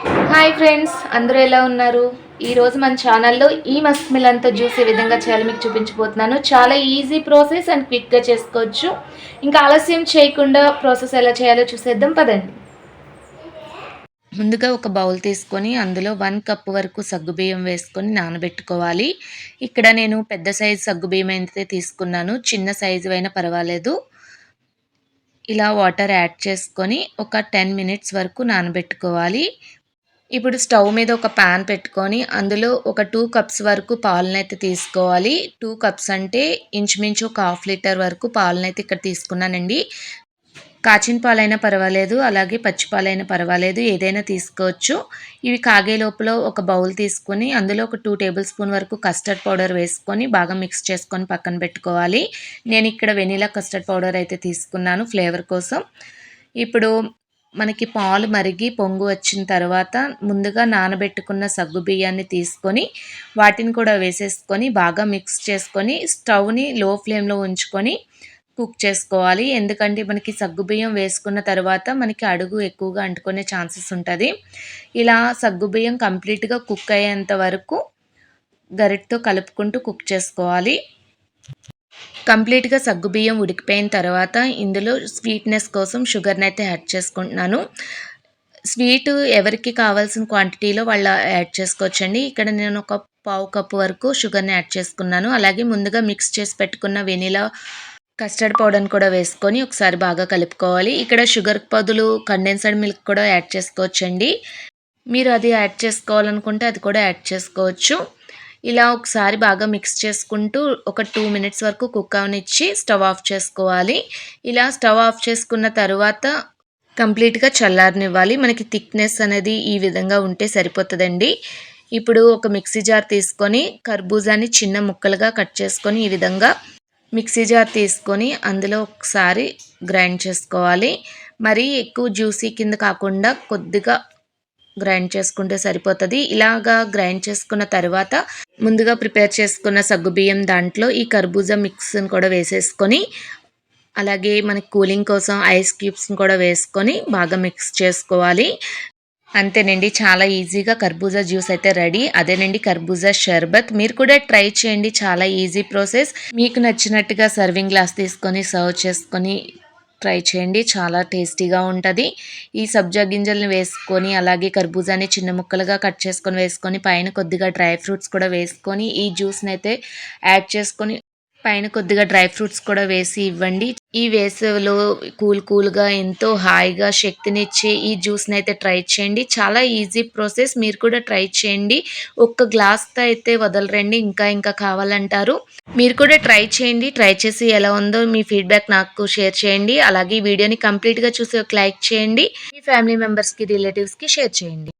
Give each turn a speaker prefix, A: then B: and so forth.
A: Hi friends, అందరూ ఎలా ఉన్నారు? ఈరోజు మన ఛానల్లో ఈ మస్క్ మిలన్తో జ్యూస్ ఏ విధంగా చేయాలో మీకు చూపించబోతున్నాను. చాలా ఈజీ ప్రాసెస్ అండ్ క్విక్గా చేసుకోవచ్చు. ఇంకా ఆలస్యం చేయకుండా ప్రాసెస్ ఎలా చేయాలో చూసేద్దాం పదండి. ముందుగా ఒక బౌల్ తీసుకొని అందులో 1 కప్ వరకు సగ్గుబియ్యం వేసుకొని నానబెట్టుకోవాలి. ఇక్కడ నేను పెద్ద సైజు సగ్గుబియ్యం అయితే తీసుకున్నాను. చిన్న సైజు అయినా పర్వాలేదు. ఇలా వాటర్ యాడ్ చేసుకొని ఒక 10 మినిట్స్ వరకు నానబెట్టుకోవాలి. ఇప్పుడు స్టవ్ మీద ఒక పాన్ పెట్టుకొని అందులో ఒక 2 కప్స్ వరకు పాలనైతే తీసుకోవాలి. 2 కప్స్ అంటే ఇంచుమించు ఒక హాఫ్ లీటర్ వరకు పాలనైతే ఇక్కడ తీసుకున్నానండి. కాచిన పాలైనా పర్వాలేదు, అలాగే పచ్చి పాలైనా పర్వాలేదు, ఏదైనా తీసుకోవచ్చు. ఇవి కాగే లోపల ఒక బౌల్ తీసుకొని అందులో ఒక 2 టేబుల్ స్పూన్ వరకు కస్టర్డ్ పౌడర్ వేసుకొని బాగా మిక్స్ చేసుకొని పక్కన పెట్టుకోవాలి. నేను ఇక్కడ వెనిలా కస్టర్డ్ పౌడర్ అయితే తీసుకున్నాను ఫ్లేవర్ కోసం. ఇప్పుడు మనకి పాలు మరిగి పొంగు వచ్చిన తర్వాత ముందుగా నానబెట్టుకున్న సగ్గు బియ్యాన్ని తీసుకొని వాటిని కూడా వేసేసుకొని బాగా మిక్స్ చేసుకొని స్టవ్ని లో ఫ్లేమ్లో ఉంచుకొని కుక్ చేసుకోవాలి. ఎందుకంటే మనకి సగ్గుబియ్యం వేసుకున్న తర్వాత మనకి అడుగు ఎక్కువగా అంటుకునే ఛాన్సెస్ ఉంటుంది. ఇలా సగ్గుబియ్యం కంప్లీట్గా కుక్ అయ్యేంత వరకు గరిటతో కలుపుకుంటూ కుక్ చేసుకోవాలి. కంప్లీట్గా సగ్గుబియ్యం ఉడికిపోయిన తర్వాత ఇందులో స్వీట్నెస్ కోసం షుగర్ని అయితే యాడ్ చేసుకుంటున్నాను. స్వీట్ ఎవరికి కావాల్సిన క్వాంటిటీలో వాళ్ళు యాడ్ చేసుకోవచ్చండి. ఇక్కడ నేను ఒక పావు కప్పు వరకు షుగర్ని యాడ్ చేసుకున్నాను. అలాగే ముందుగా మిక్స్ చేసి పెట్టుకున్న వెనిలా కస్టర్డ్ పౌడర్ని కూడా వేసుకొని ఒకసారి బాగా కలుపుకోవాలి. ఇక్కడ షుగర్కి బదులు కండెన్సర్డ్ మిల్క్ కూడా యాడ్ చేసుకోవచ్చండి. మీరు అది యాడ్ చేసుకోవాలనుకుంటే అది కూడా యాడ్ చేసుకోవచ్చు. ఇలా ఒకసారి బాగా మిక్స్ చేసుకుంటూ ఒక 2 మినిట్స్ వరకు కుక్ అవనిచ్చి స్టవ్ ఆఫ్ చేసుకోవాలి. ఇలా స్టవ్ ఆఫ్ చేసుకున్న తర్వాత కంప్లీట్గా చల్లారనివ్వాలి. మనకి థిక్నెస్ అనేది ఈ విధంగా ఉంటే సరిపోతుందండి. ఇప్పుడు ఒక మిక్సీ జార్ తీసుకొని కర్బూజాని చిన్న ముక్కలుగా కట్ చేసుకొని ఈ విధంగా మిక్సీ జార్ తీసుకొని అందులో ఒకసారి గ్రైండ్ చేసుకోవాలి. మరీ ఎక్కువ జ్యూసీ కింద కాకుండా కొద్దిగా గ్రైండ్ చేసుకుంటే సరిపోతుంది. ఇలాగా గ్రైండ్ చేసుకున్న తర్వాత ముందుగా ప్రిపేర్ చేసుకున్న సగ్గుబియ్యం దాంట్లో ఈ కర్బూజా మిక్స్ని కూడా వేసేసుకొని అలాగే మనకి కూలింగ్ కోసం ఐస్ క్యూబ్స్ని కూడా వేసుకొని బాగా మిక్స్ చేసుకోవాలి. అంతేనండి, చాలా ఈజీగా కర్బూజా జ్యూస్ అయితే రెడీ. అదేనండి కర్బూజా షర్బత్. మీరు కూడా ట్రై చేయండి, చాలా ఈజీ ప్రాసెస్. మీకు నచ్చినట్టుగా సర్వింగ్ గ్లాస్ తీసుకొని సర్వ్ చేసుకొని ట్రై చేయండి, చాలా టేస్టీగా ఉంటుంది. ఈ సబ్జా గింజల్ని వేసుకొని అలాగే కర్బూజాని చిన్న ముక్కలుగా కట్ చేసుకొని వేసుకొని పైన కొద్దిగా డ్రై ఫ్రూట్స్ కూడా వేసుకొని ఈ జ్యూస్ని అయితే యాడ్ చేసుకొని పైన కొద్దిగా డ్రై ఫ్రూట్స్ కూడా వేసి ఇవ్వండి. ఈ వేసవిలో కూల్గా ఎంతో హాయిగా శక్తినిచ్చే ఈ జ్యూస్ని అయితే ట్రై చేయండి. చాలా ఈజీ ప్రాసెస్, మీరు కూడా ట్రై చేయండి. ఒక్క గ్లాస్తో అయితే వదలరండి, ఇంకా కావాలంటారు. మీరు కూడా ట్రై చేయండి. ట్రై చేసి ఎలా ఉందో మీ ఫీడ్బ్యాక్ నాకు షేర్ చేయండి. అలాగే ఈ వీడియోని కంప్లీట్గా చూసి ఒక లైక్ చేయండి. మీ ఫ్యామిలీ మెంబర్స్కి రిలేటివ్స్కి షేర్ చేయండి.